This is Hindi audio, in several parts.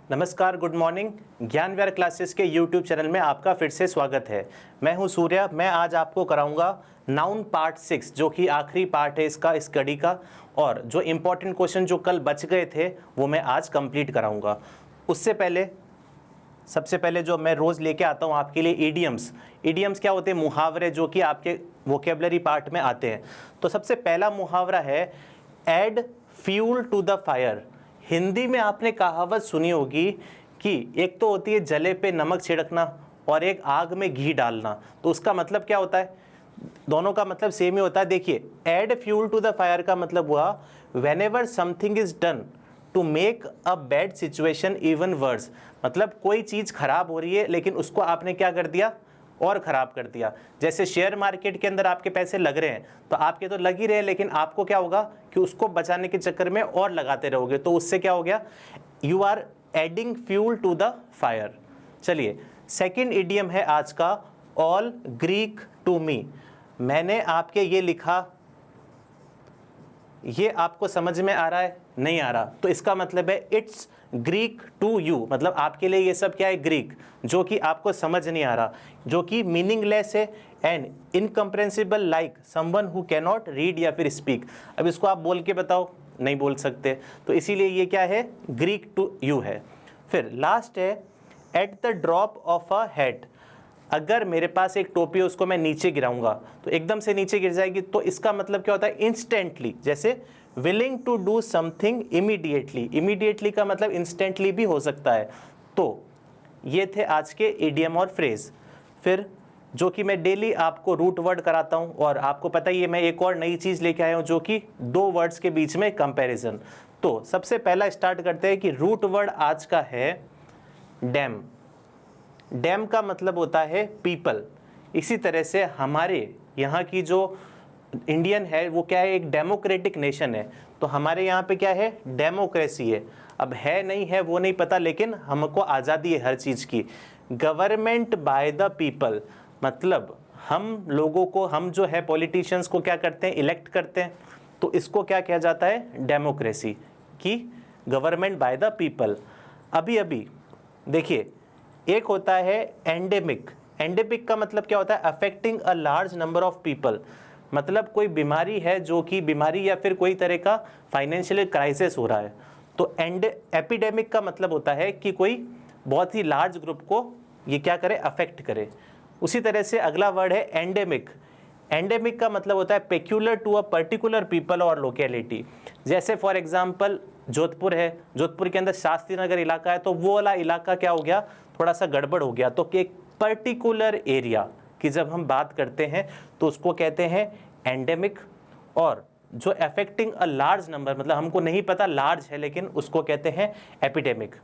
नमस्कार, गुड मॉर्निंग। ज्ञान विहार क्लासेस के यूट्यूब चैनल में आपका फिर से स्वागत है। मैं हूं सूर्या। मैं आज आपको कराऊंगा नाउन पार्ट 6, जो कि आखिरी पार्ट है इसका, इस कड़ी का। और जो इम्पोर्टेंट क्वेश्चन जो कल बच गए थे वो मैं आज कंप्लीट कराऊंगा। उससे पहले सबसे पहले जो मैं रोज़ लेके आता हूँ आपके लिए ईडियम्स। ईडियम्स क्या होते हैं? मुहावरे, जो कि आपके वोकेबलरी पार्ट में आते हैं। तो सबसे पहला मुहावरा है add fuel to the fire. Hindi में आपने कहावत सुनी होगी कि एक तो होती है जले पे नमक छिड़कना और एक आग में घी डालना। तो उसका मतलब क्या होता है? दोनों का मतलब सेम ही होता है। देखिए, add fuel to the fire का मतलब हुआ whenever something is done to make a bad situation even worse. मतलब कोई चीज़ खराब हो रही है लेकिन उसको आपने क्या कर दिया? और ख़राब कर दिया। जैसे शेयर मार्केट के अंदर आपके पैसे लग रहे हैं, तो आपके तो लग ही रहे हैं, लेकिन आपको क्या होगा कि उसको बचाने के चक्कर में और लगाते रहोगे, तो उससे क्या हो गया? You are adding fuel to the fire. चलिए, सेकेंड इडियम है आज का, ऑल ग्रीक टू मी। मैंने आपके ये लिखा, ये आपको समझ में आ रहा है? नहीं आ रहा? तो इसका मतलब है इट्स ग्रीक टू यू। मतलब आपके लिए ये सब क्या है? ग्रीक, जो कि आपको समझ नहीं आ रहा, जो कि मीनिंगलेस है and incomprehensible, like someone who can not read या फिर स्पीक। अब इसको आप बोल के बताओ, नहीं बोल सकते, तो इसीलिए ये क्या है? ग्रीक टू यू है। फिर लास्ट है at the drop of a hat. अगर मेरे पास एक टोपी है, उसको मैं नीचे गिराऊंगा तो एकदम से नीचे गिर जाएगी। तो इसका मतलब क्या होता है? इंस्टेंटली। जैसे willing to do something immediately. Immediately का मतलब इंस्टेंटली भी हो सकता है। तो ये थे आज के इडियम और फ्रेज। फिर जो कि मैं डेली आपको रूट वर्ड कराता हूँ, और आपको पता ही है मैं एक और नई चीज़ लेके आया हूँ, जो कि दो वर्ड्स के बीच में कंपैरिजन। तो सबसे पहला स्टार्ट करते हैं कि रूट वर्ड आज का है डैम। डैम का मतलब होता है पीपल। इसी तरह से हमारे यहाँ की जो इंडियन है वो क्या है? एक डेमोक्रेटिक नेशन है। तो हमारे यहाँ पे क्या है? डेमोक्रेसी है। अब है नहीं है वो नहीं पता, लेकिन हमको आज़ादी है हर चीज़ की। गवर्नमेंट बाय द पीपल, मतलब हम लोगों को, हम जो है पॉलिटिशियंस को क्या करते हैं? इलेक्ट करते हैं। तो इसको क्या किया जाता है? डेमोक्रेसी की, गवर्नमेंट बाय द पीपल। अभी अभी देखिए, एक होता है एंडेमिक। एंडेमिक का मतलब क्या होता है? Affecting a large number of people. मतलब कोई बीमारी है, जो कि बीमारी या फिर कोई तरह का फाइनेंशियल क्राइसिस हो रहा है। तो एपिडेमिक का मतलब होता है कि कोई बहुत ही लार्ज ग्रुप को ये क्या करे? अफेक्ट करे। उसी तरह से अगला वर्ड है एंडेमिक। एंडेमिक का मतलब होता है peculiar to a particular people और लोकेलिटी। जैसे फॉर एग्जांपल जोधपुर है, जोधपुर के अंदर शास्त्री नगर इलाका है, तो वो वाला इलाका क्या हो गया? थोड़ा सा गड़बड़ हो गया। तो एक पर्टिकुलर एरिया की जब हम बात करते हैं तो उसको कहते हैं एंडेमिक। और जो अफेक्टिंग अ लार्ज नंबर, मतलब हमको नहीं पता लार्ज है, लेकिन उसको कहते हैं एपिडेमिक।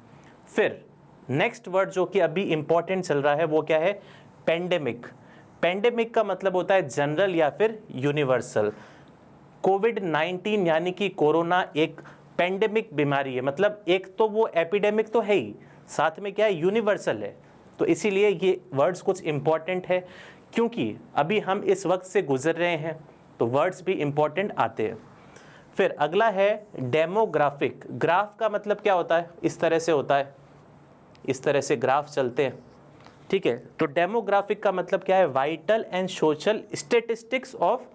फिर नेक्स्ट वर्ड जो कि अभी इंपॉर्टेंट चल रहा है वो क्या है? पेंडेमिक। पेंडेमिक का मतलब होता है जनरल या फिर यूनिवर्सल। कोविड-19 यानी कि कोरोना एक पेंडेमिक बीमारी है। मतलब एक तो वो एपिडेमिक तो है ही, साथ में क्या है? यूनिवर्सल है। तो इसीलिए ये वर्ड्स कुछ इंपॉर्टेंट है, क्योंकि अभी हम इस वक्त से गुजर रहे हैं, तो वर्ड्स भी इंपॉर्टेंट आते हैं। फिर अगला है डेमोग्राफिक। ग्राफ का मतलब क्या होता है? इस तरह से होता है, इस तरह से ग्राफ चलते हैं, ठीक है। तो डेमोग्राफिक का मतलब क्या है? Vital and social statistics of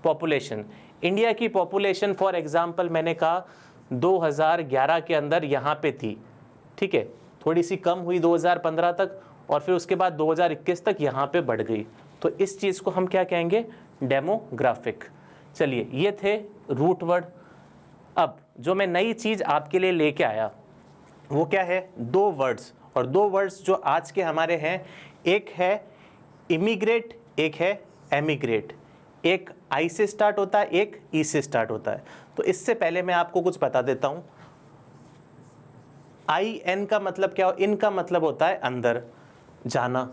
population. India की पॉपुलेशन फॉर एग्जांपल मैंने कहा 2011 के अंदर यहाँ पे थी, ठीक है, थोड़ी सी कम हुई 2015 तक, और फिर उसके बाद 2021 तक यहाँ पे बढ़ गई। तो इस चीज़ को हम क्या कहेंगे? डेमोग्राफिक। चलिए, ये थे रूट वर्ड। अब जो मैं नई चीज़ आपके लिए लेके आया वो क्या है? दो वर्ड्स। और दो वर्ड्स जो आज के हमारे हैं, एक है इमिग्रेट, एक है एमिग्रेट। एक आई से स्टार्ट होता है, एक ई से स्टार्ट होता है। तो इससे पहले मैं आपको कुछ बता देता हूं। आई एन का मतलब क्या? इन का मतलब होता है अंदर जाना।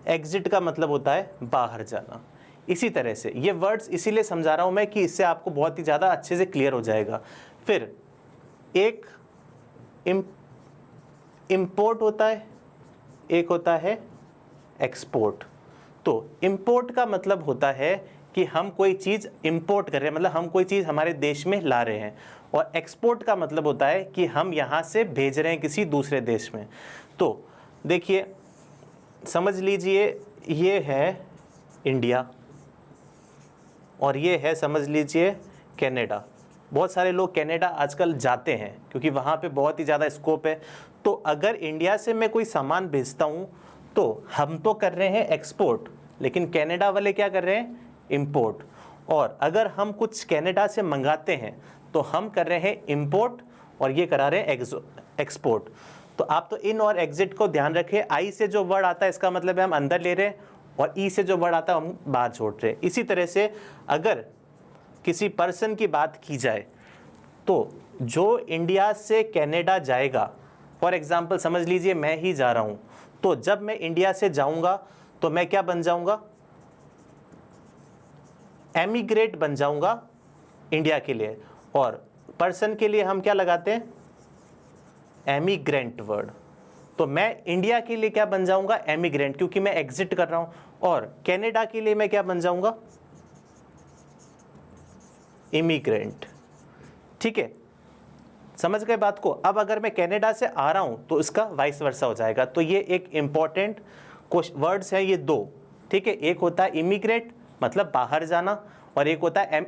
एग्जिट का मतलब होता है बाहर जाना। इसी तरह से ये वर्ड्स इसीलिए समझा रहा हूं मैं कि इससे आपको बहुत ही ज़्यादा अच्छे से क्लियर हो जाएगा। फिर एक इंपोर्ट होता है, एक होता है एक्सपोर्ट। तो इंपोर्ट का मतलब होता है कि हम कोई चीज़ इंपोर्ट कर रहे हैं, मतलब हम कोई चीज़ हमारे देश में ला रहे हैं, और एक्सपोर्ट का मतलब होता है कि हम यहाँ से भेज रहे हैं किसी दूसरे देश में। तो देखिए समझ लीजिए ये है इंडिया और ये है समझ लीजिए कनाडा। बहुत सारे लोग कनाडा आजकल जाते हैं क्योंकि वहाँ पे बहुत ही ज़्यादा स्कोप है। तो अगर इंडिया से मैं कोई सामान भेजता हूँ तो हम तो कर रहे हैं एक्सपोर्ट, लेकिन कनाडा वाले क्या कर रहे हैं, इंपोर्ट। और अगर हम कुछ कनाडा से मंगाते हैं तो हम कर रहे हैं इंपोर्ट और ये करा रहे हैं एक्सपोर्ट। तो आप तो इन और एग्जिट को ध्यान रखें। आई से जो वर्ड आता है इसका मतलब है हम अंदर ले रहे हैं, और ई से जो वर्ड आता है हम बाहर छोड़ रहे हैं। इसी तरह से अगर किसी पर्सन की बात की जाए तो जो इंडिया से कनाडा जाएगा, फॉर एग्जाम्पल समझ लीजिए मैं ही जा रहा हूँ, तो जब मैं इंडिया से जाऊँगा तो मैं क्या बन जाऊँगा, एमिग्रेट बन जाऊँगा इंडिया के लिए। और पर्सन के लिए हम क्या लगाते हैं, एमिग्रेंट वर्ड। तो मैं इंडिया के लिए क्या बन जाऊँगा, एमिग्रेंट, क्योंकि मैं एग्जिट कर रहा हूँ। और कनाडा के लिए मैं क्या बन जाऊँगा, इमिग्रेंट। ठीक है, समझ गए बात को। अब अगर मैं कनाडा से आ रहा हूँ तो इसका वाइस वर्सा हो जाएगा। तो ये एक इम्पॉर्टेंट वर्ड्स हैं ये दो। ठीक है, एक होता है इमिग्रेट मतलब बाहर जाना, और एक होता है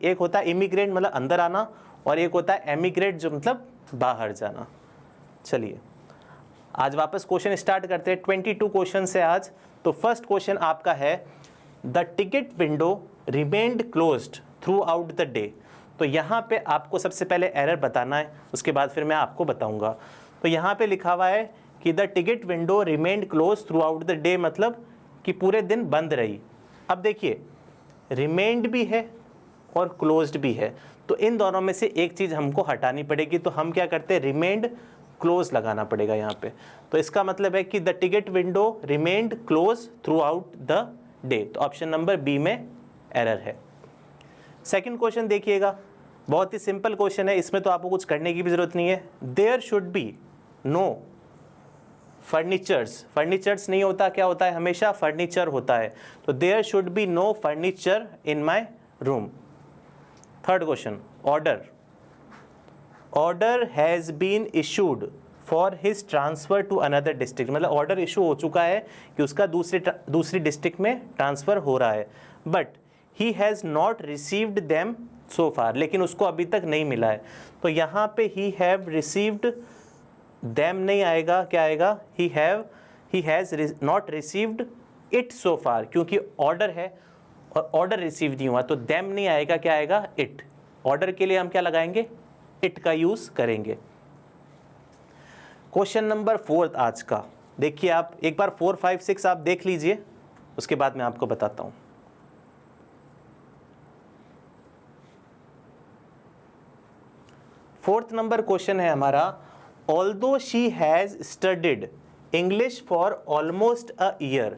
एक होता है इमिग्रेंट मतलब अंदर आना, और एक होता है एमिग्रेट जो मतलब बाहर जाना। चलिए आज वापस क्वेश्चन स्टार्ट करते हैं। 22 क्वेश्चन है आज। तो फर्स्ट क्वेश्चन आपका है, the ticket window remained closed through out the day. तो यहाँ पे आपको सबसे पहले एरर बताना है, उसके बाद फिर मैं आपको बताऊँगा। तो यहाँ पे लिखा हुआ है कि the ticket window remained close through out the day, मतलब कि पूरे दिन बंद रही। अब देखिए रिमेन्ड भी है और क्लोज्ड भी है, तो इन दोनों में से एक चीज़ हमको हटानी पड़ेगी। तो हम क्या करते हैं, रिमेन्ड क्लोज लगाना पड़ेगा यहाँ पे। तो इसका मतलब है कि the ticket window remained close through out the day. तो ऑप्शन नंबर बी में एरर है। सेकंड क्वेश्चन देखिएगा, बहुत ही सिंपल क्वेश्चन है, इसमें तो आपको कुछ करने की भी जरूरत नहीं है। There should be no furnitures, furnitures नहीं होता, क्या होता है, हमेशा फर्नीचर होता है। तो there should be no furniture in my room. Third question, order has been issued for his transfer to another district, मतलब ऑर्डर इशू हो चुका है कि उसका दूसरी डिस्ट्रिक्ट में ट्रांसफ़र हो रहा है, but he has not received them so far, लेकिन उसको अभी तक नहीं मिला है। तो यहाँ पे ही हैव रिसीव्ड देम नहीं आएगा, क्या आएगा, he has not received it so far, क्योंकि ऑर्डर है और ऑर्डर रिसीव नहीं हुआ, तो देम नहीं आएगा, क्या आएगा, इट। ऑर्डर के लिए हम क्या लगाएंगे, इट का यूज़ करेंगे। क्वेश्चन नंबर 4 आज का देखिए, आप एक बार 4, 5, 6 आप देख लीजिए, उसके बाद मैं आपको बताता हूँ। फोर्थ नंबर क्वेश्चन है हमारा, although she has studied English for almost a year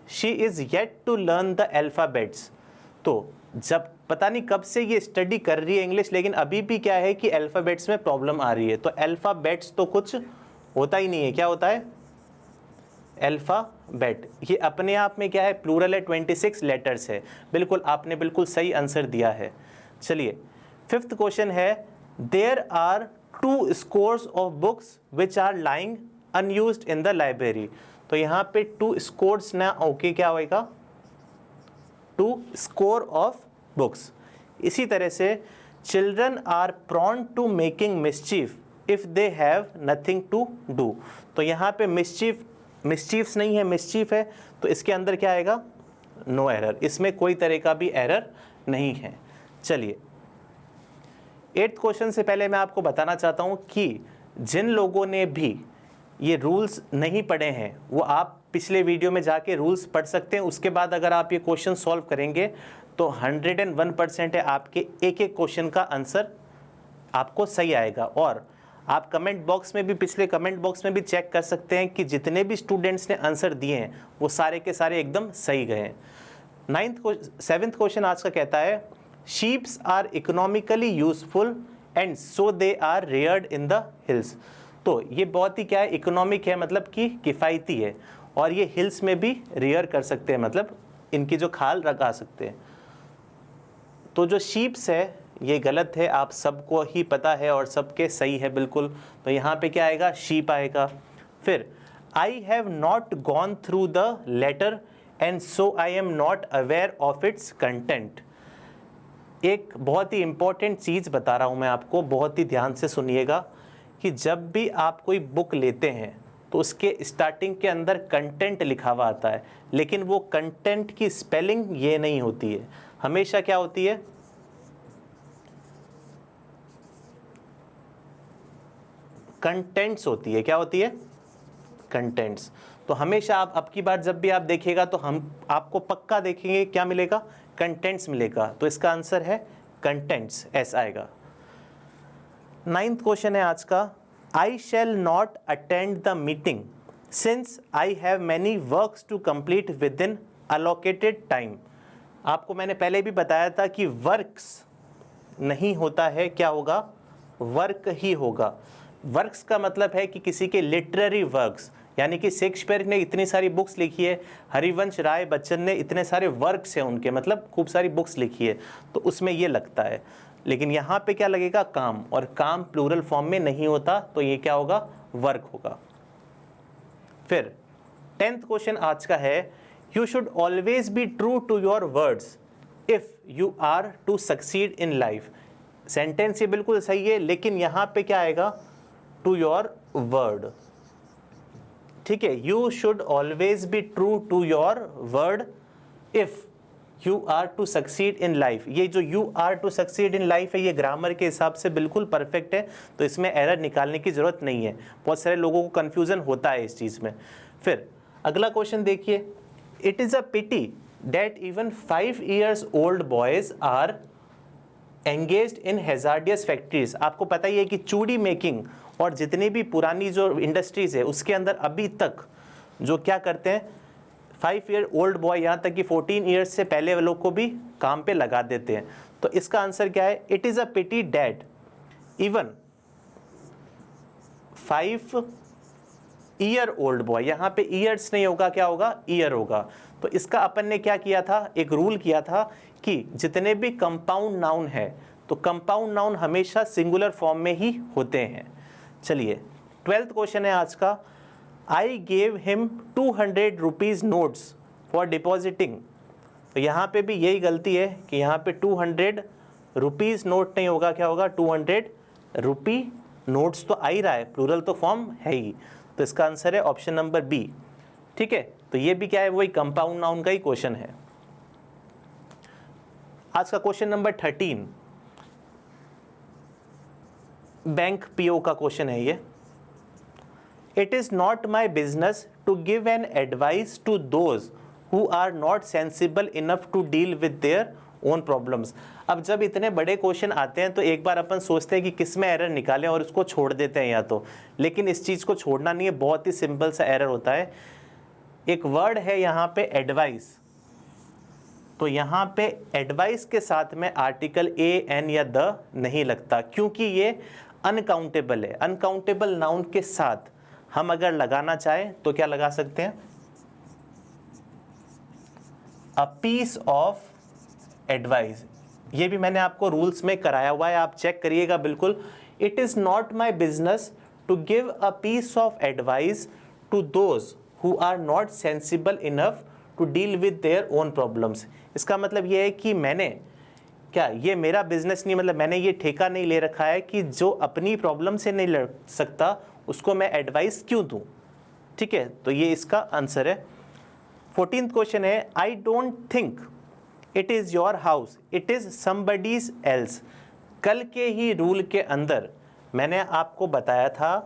she is yet to learn the alphabets. तो जब पता नहीं कब से ये स्टडी कर रही है इंग्लिश, लेकिन अभी भी क्या है कि अल्फ़ाबेट्स में प्रॉब्लम आ रही है। तो अल्फ़ाबेट्स तो कुछ होता ही नहीं है, क्या होता है, अल्फ़ाबेट। ये अपने आप में क्या है, प्लूरल है, 26 लेटर्स है। बिल्कुल आपने बिल्कुल सही आंसर दिया है। चलिए फिफ्थ क्वेश्चन है, there are 2 scores of books which are lying unused in the library. तो यहाँ पे 2 scores ना ओके, क्या होएगा, 2 score ऑफ बुक्स। इसी तरह से children are prone to making mischief if they have nothing to do. तो यहाँ पे मिस्चीफ्स नहीं है, मिस्चीफ है, तो इसके अंदर क्या आएगा, नो एरर, इसमें कोई तरह का भी एरर नहीं है। चलिए 8th क्वेश्चन से पहले मैं आपको बताना चाहता हूँ कि जिन लोगों ने भी ये रूल्स नहीं पढ़े हैं वो आप पिछले वीडियो में जाके रूल्स पढ़ सकते हैं। उसके बाद अगर आप ये क्वेश्चन सॉल्व करेंगे तो 101% है आपके एक एक क्वेश्चन का आंसर आपको सही आएगा। और आप कमेंट बॉक्स में भी, पिछले कमेंट बॉक्स में भी चेक कर सकते हैं कि जितने भी स्टूडेंट्स ने आंसर दिए हैं वो सारे के सारे एकदम सही गए हैं। 7th क्वेश्चन आज का कहता है, sheeps are economically useful and so they are reared in the hills. तो ये बहुत ही क्या है, इकोनॉमिक है, मतलब कि किफ़ायती है, और ये हिल्स में भी रेयर कर सकते हैं, मतलब इनकी जो खाल लगा सकते हैं। तो जो शीप्स है ये गलत है, आप सबको ही पता है और सबके सही है बिल्कुल। तो यहाँ पे क्या आएगा, शीप आएगा। फिर I have not gone through the letter and so I'm not aware of its content. एक बहुत ही इंपॉर्टेंट चीज़ बता रहा हूँ मैं आपको, बहुत ही ध्यान से सुनिएगा कि जब भी आप कोई बुक लेते हैं तो उसके स्टार्टिंग के अंदर कंटेंट लिखा हुआ आता है, लेकिन वो कंटेंट की स्पेलिंग ये नहीं होती है। हमेशा क्या होती है, कंटेंट्स होती है। क्या होती है, कंटेंट्स। तो हमेशा आप अब की बार जब भी आप देखिएगा तो हम आपको पक्का देखेंगे क्या मिलेगा, कंटेंट्स मिलेगा। तो इसका आंसर है कंटेंट्स, एस आएगा। 9th क्वेश्चन है आज का, I shall not attend the meeting since I have many works to complete within allocated time. आपको मैंने पहले भी बताया था कि वर्क्स नहीं होता है, क्या होगा, वर्क ही होगा। वर्क्स का मतलब है कि किसी के लिटरेरी वर्क्स, यानी कि शेक्सपियर ने इतनी सारी बुक्स लिखी है, हरिवंश राय बच्चन ने इतने सारे वर्क्स हैं उनके, मतलब खूब सारी बुक्स लिखी है, तो उसमें ये लगता है। लेकिन यहाँ पे क्या लगेगा, काम, और काम प्लूरल फॉर्म में नहीं होता, तो ये क्या होगा, वर्क होगा। फिर 10th क्वेश्चन आज का है, you should always be true to your words if you are to succeed in life. Sentence ये बिल्कुल सही है, लेकिन यहाँ पे क्या आएगा, टू योर वर्ड। ठीक है, you should always be true to your word if you are to succeed in life. ये जो you are to succeed in life है, ये ग्रामर के हिसाब से बिल्कुल परफेक्ट है, तो इसमें एरर निकालने की जरूरत नहीं है। बहुत सारे लोगों को कन्फ्यूजन होता है इस चीज़ में। फिर अगला क्वेश्चन देखिए, it is a pity that even 5 years old boys are engaged in hazardous factories. आपको पता ही है कि चूड़ी मेकिंग और जितनी भी पुरानी जो इंडस्ट्रीज है उसके अंदर अभी तक जो क्या करते हैं, 5 year old बॉय, यहाँ तक कि 14 years से पहले वालों को भी काम पे लगा देते हैं। तो इसका आंसर क्या है, it is a pity that even 5 year old boy, यहाँ पे ईयर्स नहीं होगा, क्या होगा, ईयर होगा। तो इसका अपन ने क्या किया था, एक रूल किया था कि जितने भी कंपाउंड नाउन है तो कंपाउंड नाउन हमेशा सिंगुलर फॉर्म में ही होते हैं। चलिए 12th क्वेश्चन है आज का, I gave him 200 rupees notes for depositing. तो यहाँ पे भी यही गलती है कि यहाँ पे 200 रुपीज़ नोट नहीं होगा, क्या होगा, 200 रुपी नोट्स। तो आ ही रहा है, प्लूरल तो फॉर्म है ही, तो इसका आंसर है ऑप्शन नंबर बी। ठीक है, तो ये भी क्या है, वही कंपाउंड नाउन का ही क्वेश्चन है। आज का क्वेश्चन नंबर 13 बैंक पीओ का क्वेश्चन है ये। It is not my business to give an advice to those who are not sensible enough to deal with their own problems. अब जब इतने बड़े क्वेश्चन आते हैं तो एक बार अपन सोचते हैं कि किस में एरर निकालें और उसको छोड़ देते हैं या तो, लेकिन इस चीज़ को छोड़ना नहीं है, बहुत ही सिंपल सा एरर होता है। एक वर्ड है यहाँ पे एडवाइस, तो यहाँ पे एडवाइस के साथ में आर्टिकल ए एन या द नहीं लगता, क्योंकि ये अनकाउंटेबल है। अनकाउंटेबल नाउन के साथ हम अगर लगाना चाहें तो क्या लगा सकते हैं, अ पीस ऑफ एडवाइस। ये भी मैंने आपको रूल्स में कराया हुआ है, आप चेक करिएगा बिल्कुल। It is not my business to give a piece of advice to those who are not sensible enough to deal with their own problems. इसका मतलब ये है कि मैंने क्या, ये मेरा बिजनेस नहीं, मतलब मैंने ये ठेका नहीं ले रखा है कि जो अपनी प्रॉब्लम से नहीं लड़ सकता उसको मैं एडवाइस क्यों दूं। ठीक है, तो ये इसका आंसर है। 14th क्वेश्चन है, I don't think it is your house, it is somebody's else. कल के ही रूल के अंदर मैंने आपको बताया था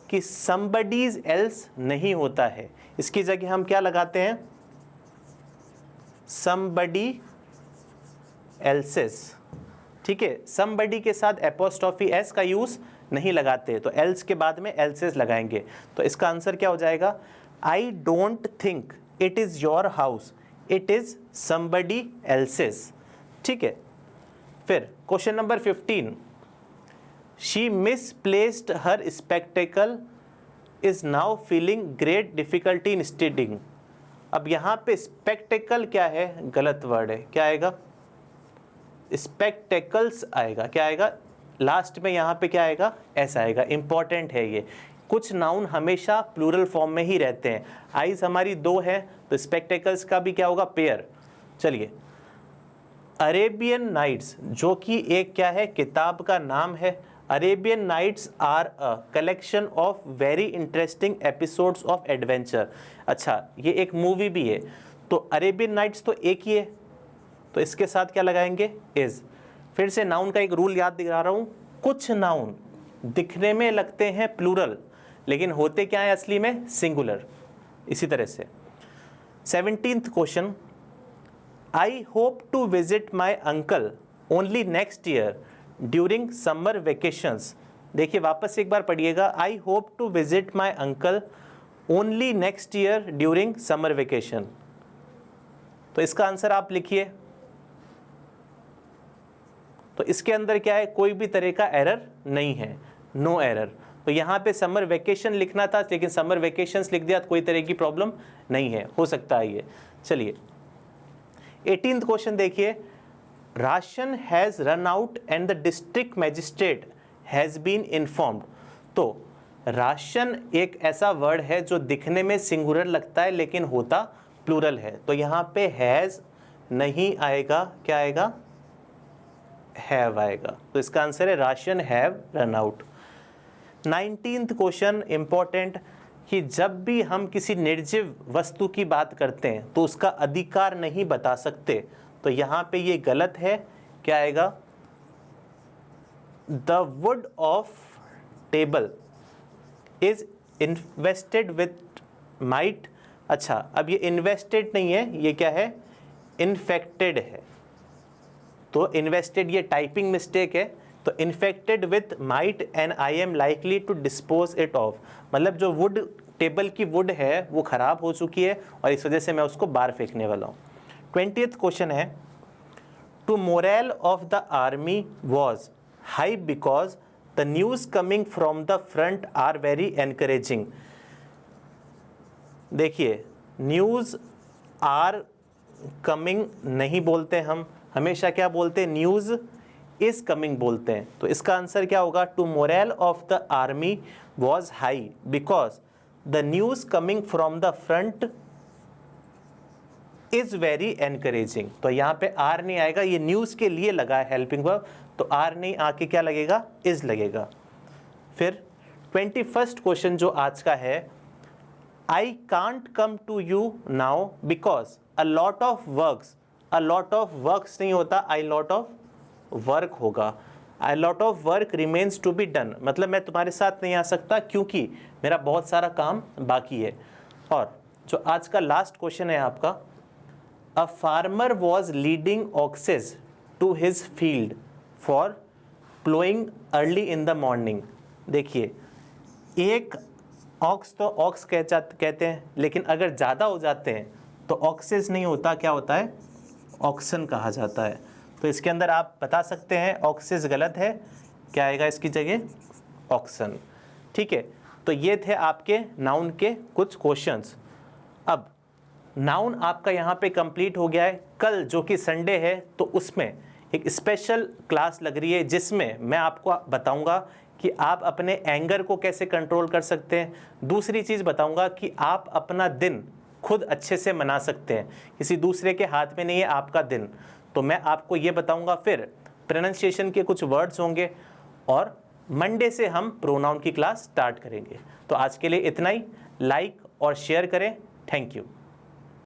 कि समबडीज एल्स नहीं होता है, इसकी जगह हम क्या लगाते हैं, समबडी एल्सेस। ठीक है, समबडी के साथ एपोस्ट्रोफी एस का यूज नहीं लगाते, तो एल्स के बाद में एल्सेस लगाएंगे। तो इसका आंसर क्या हो जाएगा, I don't think it is your house, it is somebody else's. ठीक है, फिर question number 15, she misplaced her spectacle is now feeling great difficulty in studying. अब यहाँ पे स्पेक्टेकल क्या है, गलत वर्ड है, क्या आएगा, स्पेक्टेकल्स आएगा, क्या आएगा लास्ट में, यहाँ पे क्या आएगा, एस आएगा। इंपॉर्टेंट है ये, कुछ नाउन हमेशा प्लूरल फॉर्म में ही रहते हैं। आइज हमारी 2 है तो स्पेक्टेकल्स का भी क्या होगा, पेयर। चलिए, अरेबियन नाइट्स जो कि एक क्या है, किताब का नाम है। Arabian nights are a collection of very interesting episodes of adventure. अच्छा, ये एक मूवी भी है, तो अरेबियन नाइट्स तो एक ही है, तो इसके साथ क्या लगाएंगे, इज। फिर से नाउन का एक रूल याद दिला रहा हूँ, कुछ नाउन दिखने में लगते हैं प्लूरल लेकिन होते क्या है असली में, सिंगुलर। इसी तरह से 17th question, I hope to visit my uncle only next year during summer vacations. देखिए वापस एक बार पढ़िएगा, I hope to visit my uncle only next year during summer vacation. तो इसका आंसर आप लिखिए। तो इसके अंदर क्या है, कोई भी तरह का एरर नहीं है, नो एरर। तो यहाँ पे समर वेकेशन लिखना था लेकिन समर वेकेशंस लिख दिया, तो कोई तरह की प्रॉब्लम नहीं है, हो सकता है ये। चलिए 18th क्वेश्चन देखिए, ration has run out and the district magistrate has been informed. तो राशन एक ऐसा वर्ड है जो दिखने में सिंगुलर लगता है लेकिन होता प्लूरल है, तो यहाँ पे हैज़ नहीं आएगा, क्या आएगा, हैव आएगा। तो इसका आंसर है ration have run out. 19th question important, कि जब भी हम किसी निर्जीव वस्तु की बात करते हैं तो उसका अधिकार नहीं बता सकते, तो यहाँ पे ये गलत है, क्या आएगा, the wood of table is invested with might. अच्छा, अब ये इन्वेस्टेड नहीं है, ये क्या है, इन्फेक्टेड है। तो इन्वेस्टेड ये टाइपिंग मिस्टेक है, तो infected with mite and I am likely to dispose it of, मतलब जो वुड टेबल की वुड है वो ख़राब हो चुकी है और इस वजह से मैं उसको बाहर फेंकने वाला हूँ। 20th क्वेश्चन है, to moral of the army was high because the news coming from the front are very encouraging. देखिए, न्यूज़ आर कमिंग नहीं बोलते हम, हमेशा क्या बोलते हैं, न्यूज़ इज कमिंग बोलते हैं। तो इसका आंसर क्या होगा, to moral of the army was high because the news coming from the front is very encouraging. तो यहाँ पे आर नहीं आएगा, ये न्यूज़ के लिए लगा है हेल्पिंग वर्ब, तो आर नहीं आके क्या लगेगा, इज लगेगा। फिर 21st क्वेश्चन जो आज का है, I can't come to you now because a lot of works, a lot of works नहीं होता, आई लॉट ऑफ वर्क होगा। A lot of work remains to be done, मतलब मैं तुम्हारे साथ नहीं आ सकता क्योंकि मेरा बहुत सारा काम बाकी है। और जो आज का लास्ट क्वेश्चन है आपका, a farmer was leading oxes to his field for ploughing early in the morning. देखिए, एक ऑक्स तो ऑक्स कहते हैं, लेकिन अगर ज़्यादा हो जाते हैं तो ऑक्सेस नहीं होता, क्या होता है, ऑक्सन कहा जाता है। तो इसके अंदर आप बता सकते हैं ऑक्सेस गलत है, क्या आएगा इसकी जगह, ऑक्सन। ठीक है, तो ये थे आपके नाउन के कुछ क्वेश्चंस। अब नाउन आपका यहाँ पे कंप्लीट हो गया है। कल जो कि संडे है तो उसमें एक स्पेशल क्लास लग रही है जिसमें मैं आपको बताऊंगा कि आप अपने एंगर को कैसे कंट्रोल कर सकते हैं। दूसरी चीज़ बताऊंगा कि आप अपना दिन खुद अच्छे से मना सकते हैं, किसी दूसरे के हाथ में नहीं है आपका दिन। तो मैं आपको ये बताऊंगा। फिर प्रोनाउंसिएशन के कुछ वर्ड्स होंगे और मंडे से हम प्रोनाउन की क्लास स्टार्ट करेंगे। तो आज के लिए इतना ही। लाइक और शेयर करें। Thank you.